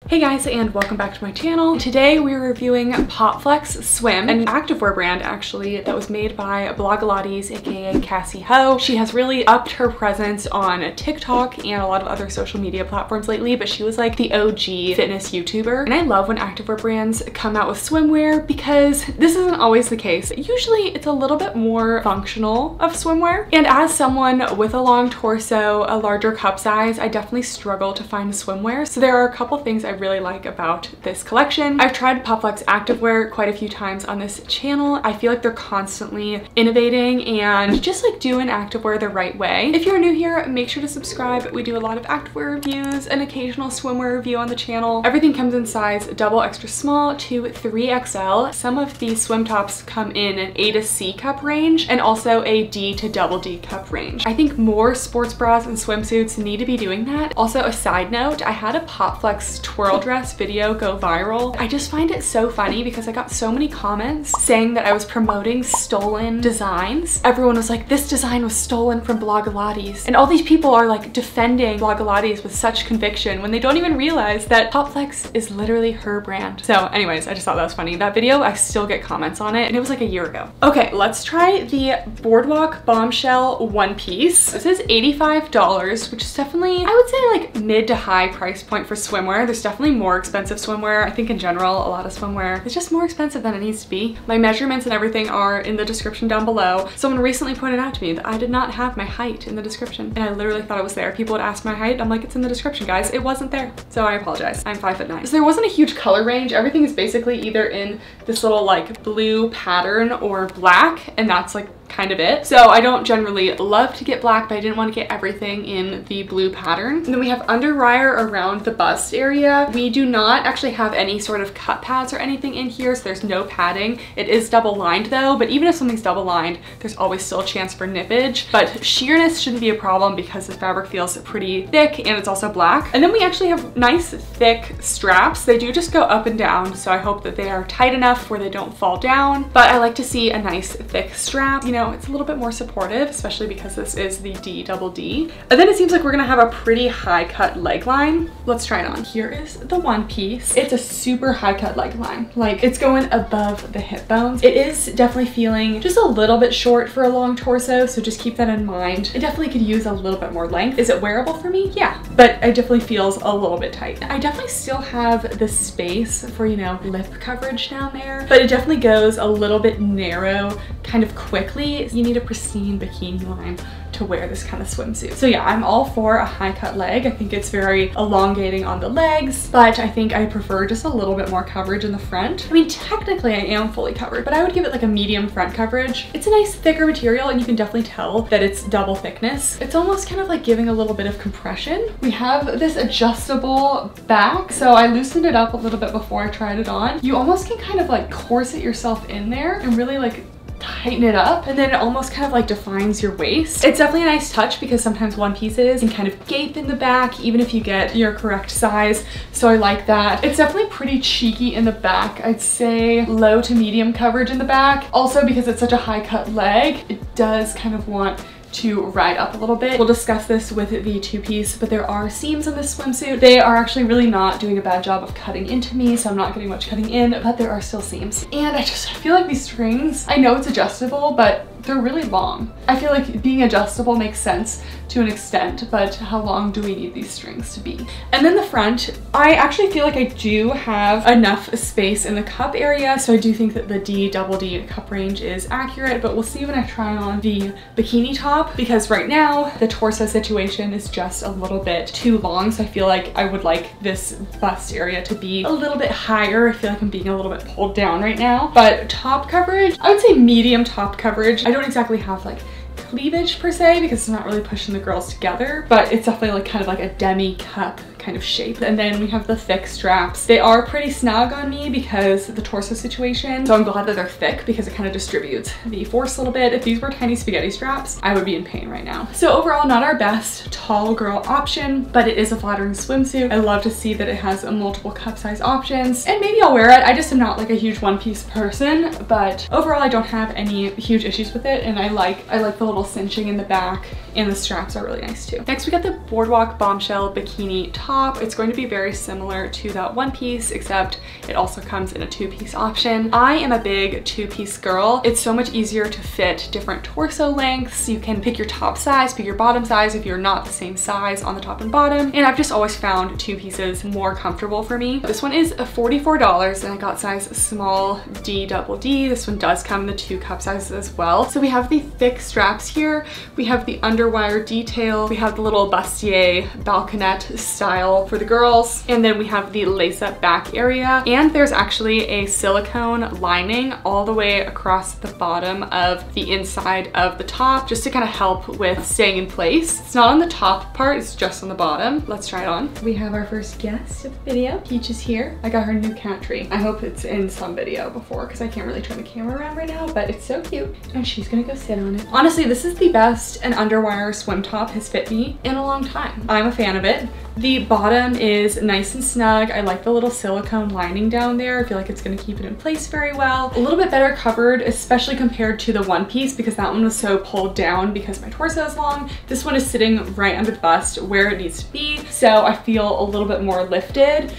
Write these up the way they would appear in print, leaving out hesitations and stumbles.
Hey guys, and welcome back to my channel. Today we're reviewing POPFLEX Swim, an activewear brand actually that was made by Blogilates, aka Cassey Ho. She has really upped her presence on TikTok and a lot of other social media platforms lately, but she was like the OG fitness YouTuber. And I love when activewear brands come out with swimwear because this isn't always the case. Usually it's a little bit more functional of swimwear. And as someone with a long torso, a larger cup size, I definitely struggle to find swimwear. So there are a couple things I really like about this collection. I've tried POPFLEX activewear quite a few times on this channel. I feel like they're constantly innovating and just like doing activewear the right way. If you're new here, make sure to subscribe. We do a lot of activewear reviews, an occasional swimwear review on the channel. Everything comes in size double extra small to 3XL. Some of these swim tops come in an A to C cup range and also a D to double D cup range. I think more sports bras and swimsuits need to be doing that. Also, a side note, I had a POPFLEX twirl dress video go viral. I just find it so funny because I got so many comments saying that I was promoting stolen designs. Everyone was like, this design was stolen from Blogilates. And all these people are like defending Blogilates with such conviction when they don't even realize that POPFLEX is literally her brand. So anyways, I just thought that was funny. That video, I still get comments on it and it was like a year ago. Okay, let's try the Boardwalk Bombshell one piece. This is $85, which is definitely, I would say like mid to high price point for swimwear. There's definitely more expensive swimwear. I think in general, a lot of swimwear is just more expensive than it needs to be. My measurements and everything are in the description down below. Someone recently pointed out to me that I did not have my height in the description and I literally thought it was there. People would ask my height. I'm like, it's in the description, guys. It wasn't there. So I apologize. I'm 5'9". So there wasn't a huge color range. Everything is basically either in this little like blue pattern or black, and that's like kind of it. So I don't generally love to get black, but I didn't want to get everything in the blue pattern. And then we have under wire around the bust area. We do not actually have any sort of cut pads or anything in here, so there's no padding. It is double lined though, but even if something's double lined, there's always still a chance for nippage. But sheerness shouldn't be a problem because the fabric feels pretty thick and it's also black. And then we actually have nice thick straps. They do just go up and down, so I hope that they are tight enough where they don't fall down. But I like to see a nice thick strap. You know, it's a little bit more supportive, especially because this is the D double D. And then it seems like we're gonna have a pretty high cut leg line. Let's try it on. Here is the one piece. It's a super high cut leg line. Like it's going above the hip bones. It is definitely feeling just a little bit short for a long torso, so just keep that in mind. It definitely could use a little bit more length. Is it wearable for me? Yeah, but it definitely feels a little bit tight. I definitely still have the space for, you know, lip coverage down there, but it definitely goes a little bit narrow kind of quickly. You need a pristine bikini line to wear this kind of swimsuit. So yeah, I'm all for a high cut leg. I think it's very elongating on the legs, but I think I prefer just a little bit more coverage in the front. I mean, technically I am fully covered, but I would give it like a medium front coverage. It's a nice thicker material and you can definitely tell that it's double thickness. It's almost kind of like giving a little bit of compression. We have this adjustable back. So I loosened it up a little bit before I tried it on. You almost can kind of like corset yourself in there and really like tighten it up, and then it almost kind of like defines your waist. It's definitely a nice touch because sometimes one pieces can kind of gape in the back even if you get your correct size, so I like that. It's definitely pretty cheeky in the back. I'd say low to medium coverage in the back. Also, because it's such a high cut leg, it does kind of want to ride up a little bit. We'll discuss this with the two-piece, but there are seams in this swimsuit. They are actually really not doing a bad job of cutting into me, so I'm not getting much cutting in, but there are still seams. And I feel like these strings, I know it's adjustable, but they're really long. I feel like being adjustable makes sense to an extent, but how long do we need these strings to be? And then the front, I actually feel like I do have enough space in the cup area, so I do think that the D double D cup range is accurate, but we'll see when I try on the bikini top, because right now the torso situation is just a little bit too long, so I feel like I would like this bust area to be a little bit higher. I feel like I'm being a little bit pulled down right now. But top coverage, I would say medium top coverage. I don't exactly have like cleavage per se because it's not really pushing the girls together, but it's definitely like kind of like a demi cup kind of shape. And then we have the thick straps. They are pretty snug on me because of the torso situation, so I'm glad that they're thick because it kind of distributes the force a little bit. If these were tiny spaghetti straps, I would be in pain right now. So overall, not our best tall girl option, but it is a flattering swimsuit. I love to see that it has a multiple cup size options, and maybe I'll wear it. I just am not like a huge one piece person, but overall I don't have any huge issues with it, and I like the little cinching in the back, and the straps are really nice too. Next we got the Boardwalk Bombshell bikini top. top. It's going to be very similar to that one piece, except it also comes in a two-piece option. I am a big two-piece girl. It's so much easier to fit different torso lengths. You can pick your top size, pick your bottom size if you're not the same size on the top and bottom. And I've just always found two pieces more comfortable for me. This one is $44 and I got size small D double D. This one does come in the 2 cup sizes as well. So we have the thick straps here. We have the underwire detail. We have the little bustier balconette style for the girls. And then we have the lace up back area. And there's actually a silicone lining all the way across the bottom of the inside of the top, just to kind of help with staying in place. It's not on the top part, it's just on the bottom. Let's try it on. We have our first guest of the video. Peach is here. I got her new cat tree. I hope it's in some video before because I can't really turn the camera around right now, but it's so cute. And she's gonna go sit on it. Honestly, this is the best an underwire swim top has fit me in a long time. I'm a fan of it. The bottom is nice and snug. I like the little silicone lining down there. I feel like it's gonna keep it in place very well. A little bit better covered, especially compared to the one piece, because that one was so pulled down because my torso is long. This one is sitting right under the bust where it needs to be. So I feel a little bit more lifted.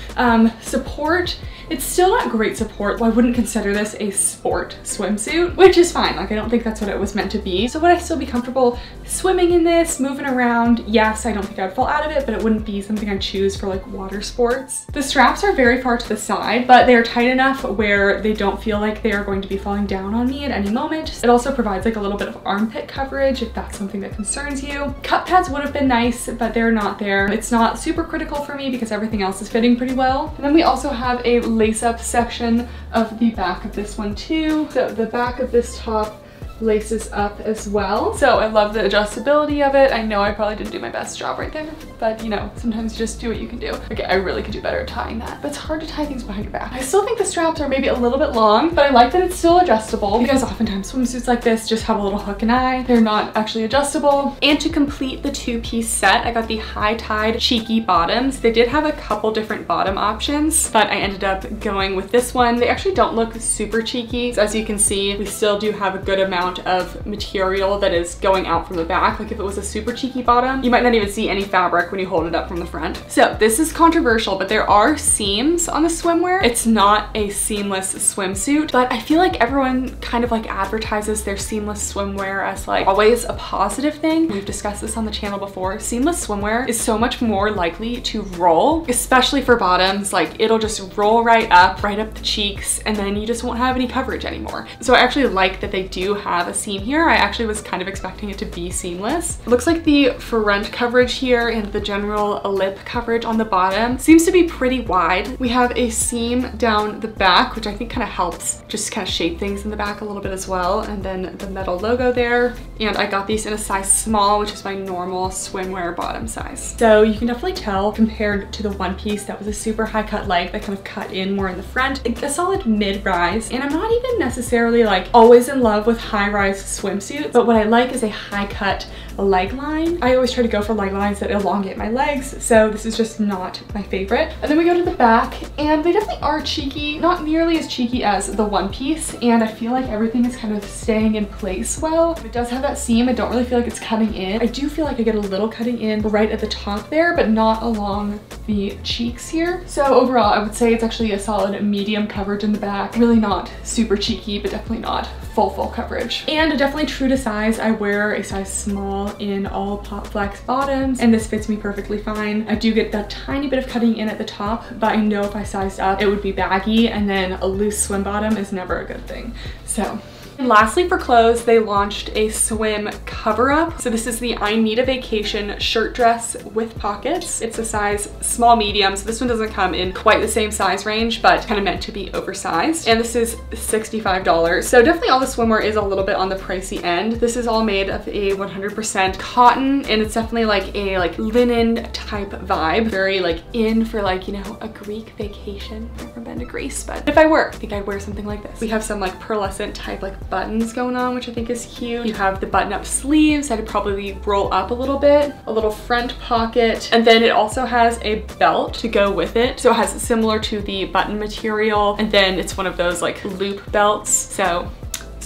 Support, it's still not great support. Well, I wouldn't consider this a sport swimsuit, which is fine. Like, I don't think that's what it was meant to be. So would I still be comfortable swimming in this, moving around? Yes, I don't think I'd fall out of it, but it wouldn't be something I'd choose for like water sports. The straps are very far to the side, but they're tight enough where they don't feel like they are going to be falling down on me at any moment. It also provides like a little bit of armpit coverage if that's something that concerns you. Cup pads would have been nice, but they're not there. It's not super critical for me because everything else is fitting pretty well. And then we also have a lace up section of the back of this one too. So the back of this top laces up as well. So I love the adjustability of it. I know I probably didn't do my best job right there, but you know, sometimes you just do what you can do. Okay, I really could do better at tying that, but it's hard to tie things behind your back. I still think the straps are maybe a little bit long, but I like that it's still adjustable because oftentimes swimsuits like this just have a little hook and eye. They're not actually adjustable. And to complete the two-piece set, I got the high-tide cheeky bottoms. They did have a couple different bottom options, but I ended up going with this one. They actually don't look super cheeky. So as you can see, we still do have a good amount of material that is going out from the back. Like if it was a super cheeky bottom, you might not even see any fabric when you hold it up from the front. So this is controversial, but there are seams on the swimwear. It's not a seamless swimsuit, but I feel like everyone kind of like advertises their seamless swimwear as like always a positive thing. We've discussed this on the channel before. Seamless swimwear is so much more likely to roll, especially for bottoms. Like it'll just roll right up the cheeks, and then you just won't have any coverage anymore. So I actually like that they do have a seam here. I actually was kind of expecting it to be seamless. It looks like the front coverage here and the general lip coverage on the bottom seems to be pretty wide. We have a seam down the back, which I think kind of helps just kind of shape things in the back a little bit as well. And then the metal logo there. And I got these in a size small, which is my normal swimwear bottom size. So you can definitely tell compared to the one piece that was a super high cut leg that kind of cut in more in the front, a solid mid-rise. And I'm not even necessarily like always in love with high-rise swimsuits, but what I like is a high cut leg line. I always try to go for leg lines that elongate my legs, so this is just not my favorite. And then we go to the back, and they definitely are cheeky, not nearly as cheeky as the one piece, and I feel like everything is kind of staying in place well. It does have that seam. I don't really feel like it's cutting in. I do feel like I get a little cutting in right at the top there, but not along the cheeks here. So overall, I would say it's actually a solid medium coverage in the back. Really not super cheeky, but definitely not full coverage. And definitely true to size, I wear a size small in all POPFLEX bottoms, and this fits me perfectly fine. I do get that tiny bit of cutting in at the top, but I know if I sized up, it would be baggy, and then a loose swim bottom is never a good thing. So. And lastly, for clothes, they launched a swim cover-up. So this is the I Need a Vacation shirt dress with pockets. It's a size small medium, so this one doesn't come in quite the same size range, but kind of meant to be oversized. And this is $65. So definitely all the swimwear is a little bit on the pricey end. This is all made of a 100% cotton, and it's definitely like a linen type vibe. Very like in for like, you know, a Greek vacation. I've never been to Greece, but if I were, I think I'd wear something like this. We have some like pearlescent type like buttons going on, which I think is cute. You have the button-up sleeves that would probably roll up a little bit, a little front pocket, and then it also has a belt to go with it. So it has similar to the button material, and then it's one of those like loop belts. So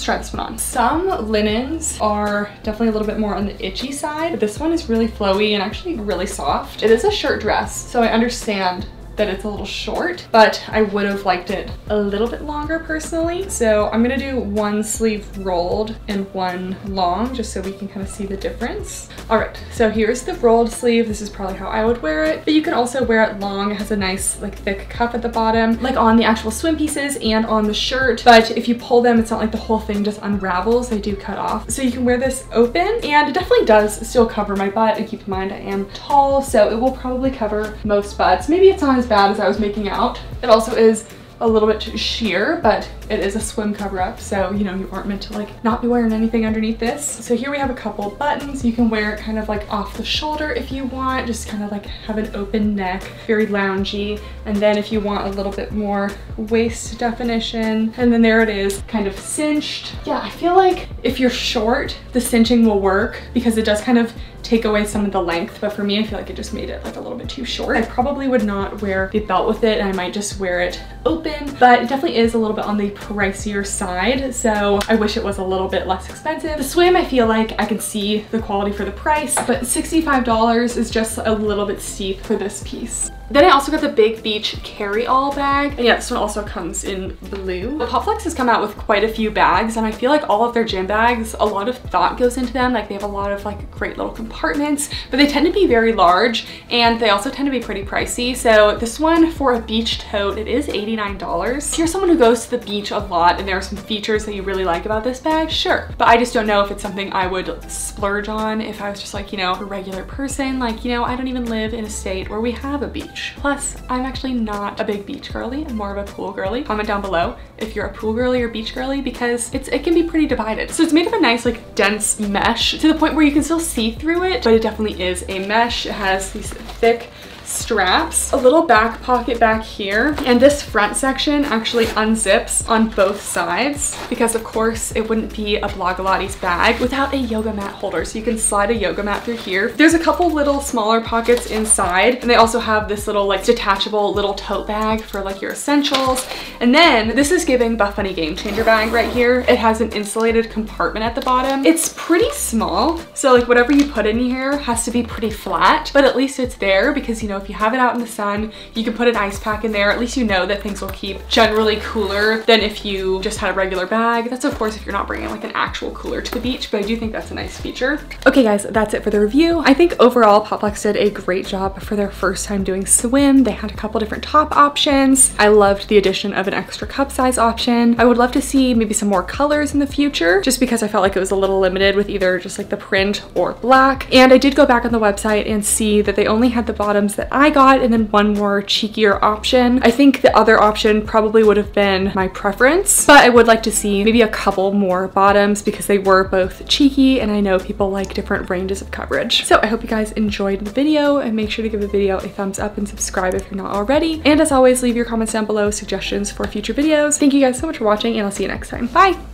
let's try this one on. Some linens are definitely a little bit more on the itchy side, but this one is really flowy and actually really soft. It is a shirt dress, so I understand that it's a little short, but I would have liked it a little bit longer personally. So I'm gonna do one sleeve rolled and one long, just so we can kind of see the difference. All right, so here's the rolled sleeve. This is probably how I would wear it, but you can also wear it long. It has a nice like thick cuff at the bottom, like on the actual swim pieces and on the shirt. But if you pull them, it's not like the whole thing just unravels. They do cut off. So you can wear this open, and it definitely does still cover my butt. And keep in mind, I am tall, so it will probably cover most butts. Maybe it's not as bad as I was making out. It also is a little bit sheer, but it is a swim cover up, so you know, you aren't meant to like not be wearing anything underneath this. So here we have a couple buttons. You can wear it kind of like off the shoulder if you want, just kind of like have an open neck, very loungy. And then if you want a little bit more waist definition, and then there it is, kind of cinched. Yeah, I feel like if you're short, the cinching will work because it does kind of take away some of the length, but for me, I feel like it just made it like a little bit too short. I probably would not wear the belt with it, and I might just wear it open, but it definitely is a little bit on the pricier side, so I wish it was a little bit less expensive. The swim, I feel like I can see the quality for the price, but $65 is just a little bit steep for this piece. Then I also got the big Beach Carryall Bag. And yeah, this one also comes in blue. POPFLEX has come out with quite a few bags, and I feel like all of their gym bags, a lot of thought goes into them. Like they have a lot of like great little compartments, but they tend to be very large, and they also tend to be pretty pricey. So this one for a beach tote, it is $89. If you're someone who goes to the beach a lot and there are some features that you really like about this bag, sure. But I just don't know if it's something I would splurge on if I was just like, you know, a regular person. Like, you know, I don't even live in a state where we have a beach. Plus, I'm actually not a big beach girly. I'm more of a pool girly. Comment down below if you're a pool girly or beach girly, because it can be pretty divided. So it's made of a nice like dense mesh to the point where you can still see through it, but it definitely is a mesh. It has these thick straps, a little back pocket back here, and this front section actually unzips on both sides because of course it wouldn't be a Blogilates bag without a yoga mat holder. So you can slide a yoga mat through here. There's a couple little smaller pockets inside, and they also have this little like detachable little tote bag for like your essentials. And then this is giving Buff Bunny Game Changer bag right here. It has an insulated compartment at the bottom. It's pretty small, so like whatever you put in here has to be pretty flat, but at least it's there because, you know, if you have it out in the sun, you can put an ice pack in there. At least you know that things will keep generally cooler than if you just had a regular bag. That's of course if you're not bringing like an actual cooler to the beach, but I do think that's a nice feature. Okay guys, that's it for the review. I think overall POPFLEX did a great job for their first time doing swim. They had a couple different top options. I loved the addition of an extra cup size option. I would love to see maybe some more colors in the future, just because I felt like it was a little limited with either just like the print or black. And I did go back on the website and see that they only had the bottoms that I got and then one more cheekier option. I think the other option probably would have been my preference, but I would like to see maybe a couple more bottoms because they were both cheeky, and I know people like different ranges of coverage. So I hope you guys enjoyed the video, and make sure to give the video a thumbs up and subscribe if you're not already. And as always, leave your comments down below, suggestions for future videos. Thank you guys so much for watching, and I'll see you next time. Bye!